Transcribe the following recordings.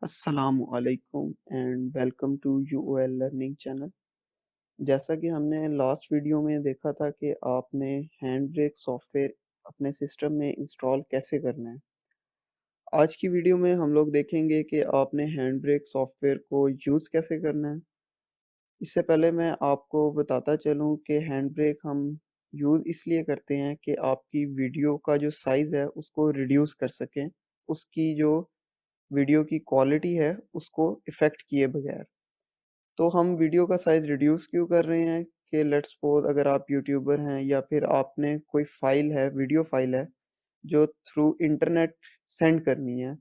अस्सलामुअलैकुम and welcome to UOL learning channel. जैसा कि हमने लास्ट वीडियो में देखा था कि आपने हैंड ब्रेक सॉफ्टवेयर अपने सिस्टम में इंस्टॉल कैसे करना है। आज की वीडियो में हम लोग देखेंगे कि आपने हैंड ब्रेक सॉफ्टवेयर को यूज़ कैसे करना है। इससे पहले मैं आपको बताता चलूँ कि हैंड ब्रेक हम यूज़ इसलिए करते हैं कि आपकी वीडियो का जो साइज़ है उसको रिड्यूस कर सकें, उसकी जो वीडियो की क्वालिटी है उसको इफ़ेक्ट किए बगैर। तो हम वीडियो का साइज रिड्यूस क्यों कर रहे हैं कि लेट्स सपोज अगर आप यूट्यूबर हैं या फिर आपने कोई फाइल है, वीडियो फाइल है जो थ्रू इंटरनेट सेंड करनी है,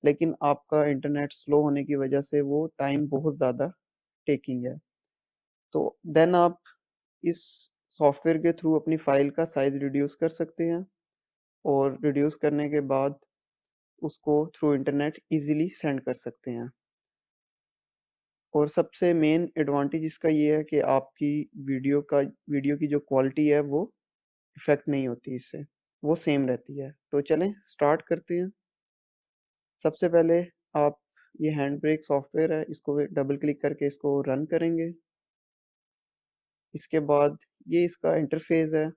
लेकिन आपका इंटरनेट स्लो होने की वजह से वो टाइम बहुत ज़्यादा टेकिंग है। तो देन आप इस सॉफ्टवेयर के थ्रू अपनी फाइल का साइज रिड्यूस कर सकते हैं और रिड्यूस करने के बाद उसको थ्रू इंटरनेट इजीली सेंड कर सकते हैं। और सबसे मेन एडवांटेज इसका ये है कि आपकी वीडियो की जो क्वालिटी है वो इफेक्ट नहीं होती इससे, वो सेम रहती है। तो चलें स्टार्ट करते हैं। सबसे पहले आप ये हैंड ब्रेक सॉफ्टवेयर है, इसको डबल क्लिक करके इसको रन करेंगे। इसके बाद ये इसका इंटरफेस है।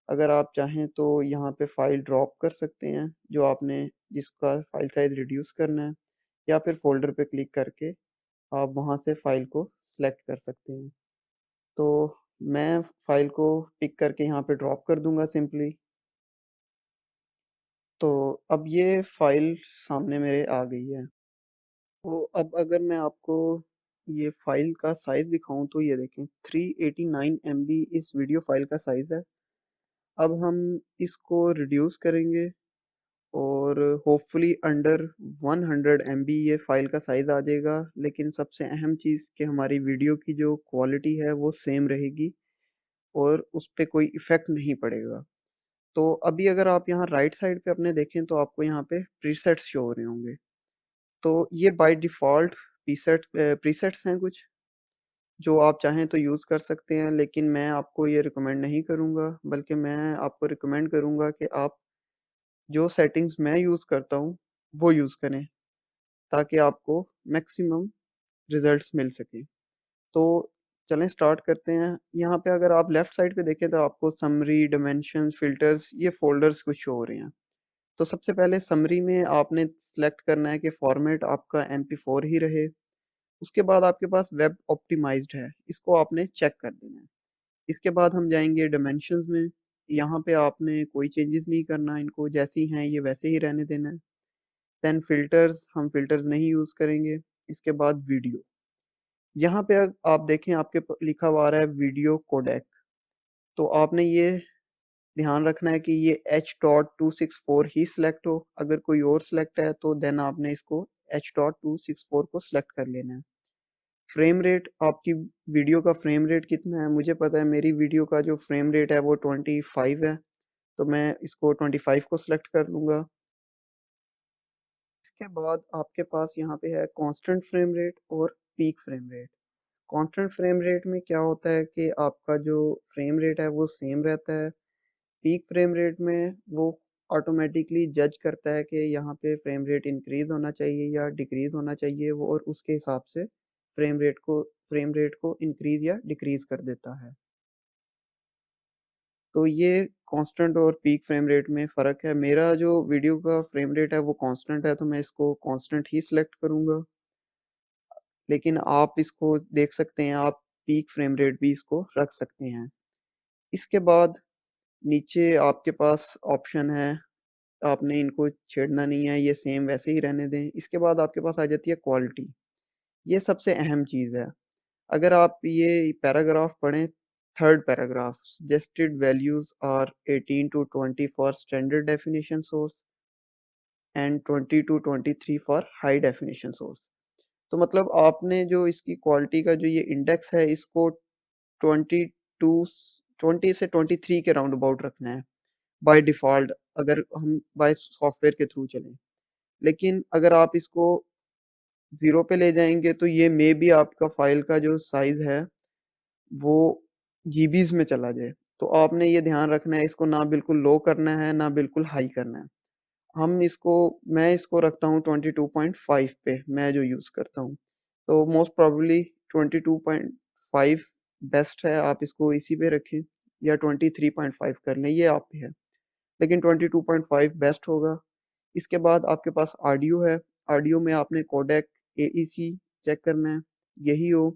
अगर आप चाहें तो यहाँ पे फाइल ड्रॉप कर सकते हैं जो आपने जिसका फाइल साइज रिड्यूस करना है, या फिर फोल्डर पे क्लिक करके आप वहाँ से फाइल को सिलेक्ट कर सकते हैं। तो मैं फाइल को पिक करके यहाँ पे ड्रॉप कर दूंगा सिंपली। तो अब ये फाइल सामने मेरे आ गई है। तो अब अगर मैं आपको ये फाइल का साइज दिखाऊं तो ये देखें 389 MB इस वीडियो फाइल का साइज है। अब हम इसको रिड्यूस करेंगे और होपफुली अंडर 100 MB ये फाइल का साइज आ जाएगा। लेकिन सबसे अहम चीज़ कि हमारी वीडियो की जो क्वालिटी है वो सेम रहेगी और उस पे कोई इफेक्ट नहीं पड़ेगा। तो अभी अगर आप यहाँ राइट साइड पे अपने देखें तो आपको यहाँ पे प्रीसेट्स शो हो रहे होंगे। तो ये बाय डिफॉल्ट प्रीसेट्स हैं कुछ जो आप चाहें तो यूज़ कर सकते हैं, लेकिन मैं आपको ये रिकमेंड नहीं करूँगा। बल्कि मैं आपको रिकमेंड करूँगा कि आप जो सेटिंग्स मैं यूज़ करता हूँ वो यूज़ करें, ताकि आपको मैक्सिमम रिजल्ट्स मिल सके। तो चलें स्टार्ट करते हैं। यहाँ पे अगर आप लेफ्ट साइड पे देखें तो आपको समरी, डायमेंशंस, फिल्टर्स ये फोल्डर्स कुछ शो हो रहे हैं। तो सबसे पहले समरी में आपने सेलेक्ट करना है कि फॉर्मेट आपका MP4 ही रहे। उसके बाद आपके पास वेब ऑप्टिमाइज्ड है, इसको आपने चेक कर देना है। इसके बाद हम जाएंगे डायमेंशंस में। यहाँ पे आपने कोई चेंजेस नहीं करना, इनको जैसी हैं ये वैसे ही रहने देना है। देन फिल्टर्स, हम फिल्टर्स नहीं यूज करेंगे। इसके बाद वीडियो, यहाँ पे आप देखें आपके लिखा हुआ आ रहा है वीडियो कोडेक। तो आपने ये ध्यान रखना है कि ये H.264 ही सिलेक्ट हो। अगर कोई और सिलेक्ट है तो देन आपने इसको H.264 को सिलेक्ट कर लेना है। फ्रेम रेट, आपकी वीडियो का फ्रेम रेट कितना है? मुझे पता है मेरी वीडियो का जो फ्रेम रेट है वो 25 है, तो मैं इसको 25 को सिलेक्ट कर लूंगा। इसके बाद आपके पास यहाँ पे है कांस्टेंट फ्रेम रेट और peak frame rate. Constant frame rate में क्या होता है कि आपका जो फ्रेम रेट है वो सेम रहता है। पीक फ्रेम रेट में वो ऑटोमेटिकली जज करता है कि यहाँ पे फ्रेम रेट इंक्रीज होना चाहिए या डिक्रीज होना चाहिए, वो और उसके हिसाब से फ्रेम रेट को इंक्रीज या डिक्रीज कर देता है। तो ये कांस्टेंट और पीक फ्रेम रेट में फ़र्क है। मेरा जो वीडियो का फ्रेम रेट है वो कांस्टेंट है, तो मैं इसको कांस्टेंट ही सिलेक्ट करूंगा। लेकिन आप इसको देख सकते हैं, आप पीक फ्रेम रेट भी इसको रख सकते हैं। इसके बाद नीचे आपके पास ऑप्शन है, आपने इनको छेड़ना नहीं है, ये सेम वैसे ही रहने दें। इसके बाद आपके पास आ जाती है क्वालिटी। ये सबसे अहम चीज़ है। अगर आप ये पैराग्राफ पढ़ें, third paragraph, suggested values are 18 to 20 for standard definition source and 20 to 23 for high definition source। तो मतलब आपने जो इसकी क्वालिटी का जो ये इंडेक्स है इसको 22 20 से 23 के राउंड अबाउट रखना है बाय डिफॉल्ट, अगर हम बाय सॉफ्टवेयर के थ्रू चलें। लेकिन अगर आप इसको 0 पे ले जाएंगे तो ये मे बी आपका फाइल का जो साइज है वो जीबीज में चला जाए। तो आपने ये ध्यान रखना है, इसको ना बिल्कुल लो करना है ना बिल्कुल हाई करना है। मैं इसको रखता हूँ 22.5 पे, मैं जो यूज करता हूँ। तो मोस्ट प्रोबेबली 22.5 बेस्ट है, आप इसको इसी पे रखें या 23.5 कर लें, ये आप पे है, लेकिन 22.5 बेस्ट होगा। इसके बाद आपके पास ऑडियो है। ऑडियो में आपने कोडेक एईसी चेक करना है, यही हो।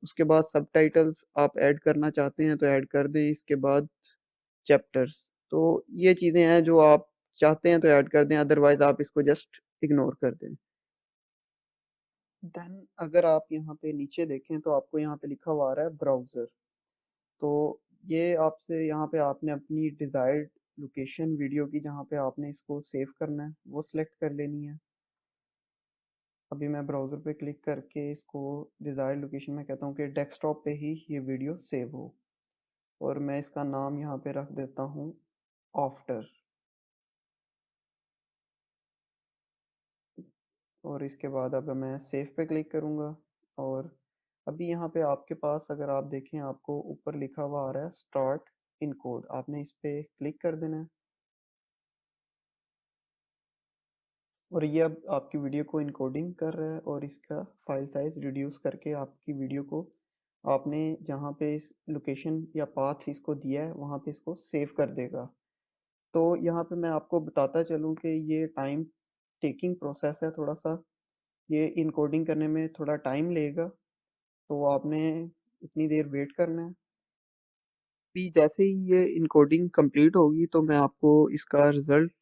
उसके बाद सबटाइटल्स आप ऐड करना चाहते हैं तो ऐड कर दें। इसके बाद चैप्टर्स, तो ये चीजें हैं जो आप चाहते हैं तो ऐड कर दें, अदरवाइज आप इसको जस्ट इग्नोर कर दें। देन अगर आप यहाँ पे नीचे देखें तो आपको यहाँ पे लिखा हुआ आ रहा है ब्राउजर। तो ये आपसे यहाँ पे आपने अपनी डिजायर्ड लोकेशन वीडियो की जहाँ पे आपने इसको सेव करना है वो सिलेक्ट कर लेनी है। अभी मैं ब्राउजर पे क्लिक करके इसको डिजायर्ड लोकेशन में कहता हूँ कि डेस्कटॉप पे ही ये वीडियो सेव हो, और मैं इसका नाम यहाँ पे रख देता हूँ आफ्टर। और इसके बाद अब मैं सेव पे क्लिक करूँगा, और अभी यहाँ पे आपके पास अगर आप देखें आपको ऊपर लिखा हुआ आ रहा है स्टार्ट इनकोड, आपने इस पे क्लिक कर देना है। और ये अब आपकी वीडियो को इनकोडिंग कर रहा है, और इसका फाइल साइज रिड्यूस करके आपकी वीडियो को आपने जहाँ पे इस लोकेशन या पाथ इसको दिया है वहाँ पे इसको सेव कर देगा। तो यहाँ पे मैं आपको बताता चलूँ कि ये टाइम टेकिंग प्रोसेस है थोड़ा सा, ये इनकोडिंग करने में थोड़ा टाइम लेगा, तो आपने इतनी देर वेट करना है। अभी जैसे ही ये इनकोडिंग कंप्लीट होगी तो मैं आपको इसका रिजल्ट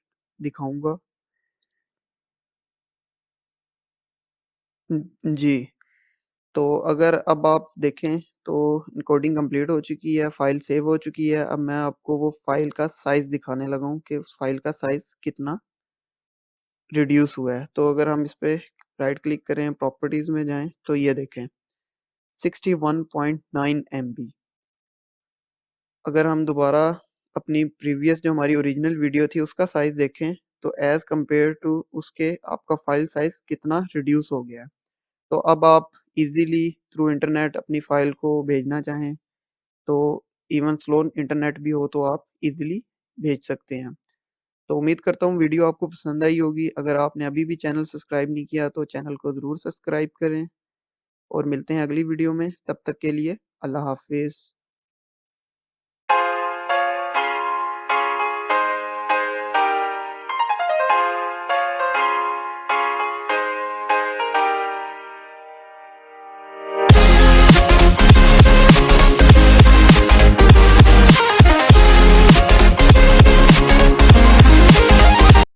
दिखाऊंगा। जी, तो अगर अब आप देखें तो इनकोडिंग कंप्लीट हो चुकी है, फाइल सेव हो चुकी है। अब मैं आपको वो फाइल का साइज दिखाने लगा हूँ कि उस फाइल का साइज कितना रिड्यूस हुआ है। तो अगर हम इस पे राइट क्लिक करें, प्रॉपर्टीज में जाएं, तो ये देखें 61.9 MB। अगर हम दोबारा अपनी प्रीवियस जो हमारी ओरिजिनल वीडियो थी उसका साइज देखें तो एज कंपेयर टू उसके आपका फाइल साइज कितना रिड्यूस हो गया है। तो अब आप इजीली थ्रू इंटरनेट अपनी फाइल को भेजना चाहें तो इवन स्लो इंटरनेट भी हो तो आप इजीली भेज सकते हैं। तो उम्मीद करता हूँ वीडियो आपको पसंद आई होगी। अगर आपने अभी भी चैनल सब्सक्राइब नहीं किया तो चैनल को ज़रूर सब्सक्राइब करें, और मिलते हैं अगली वीडियो में। तब तक के लिए अल्लाह हाफिज़।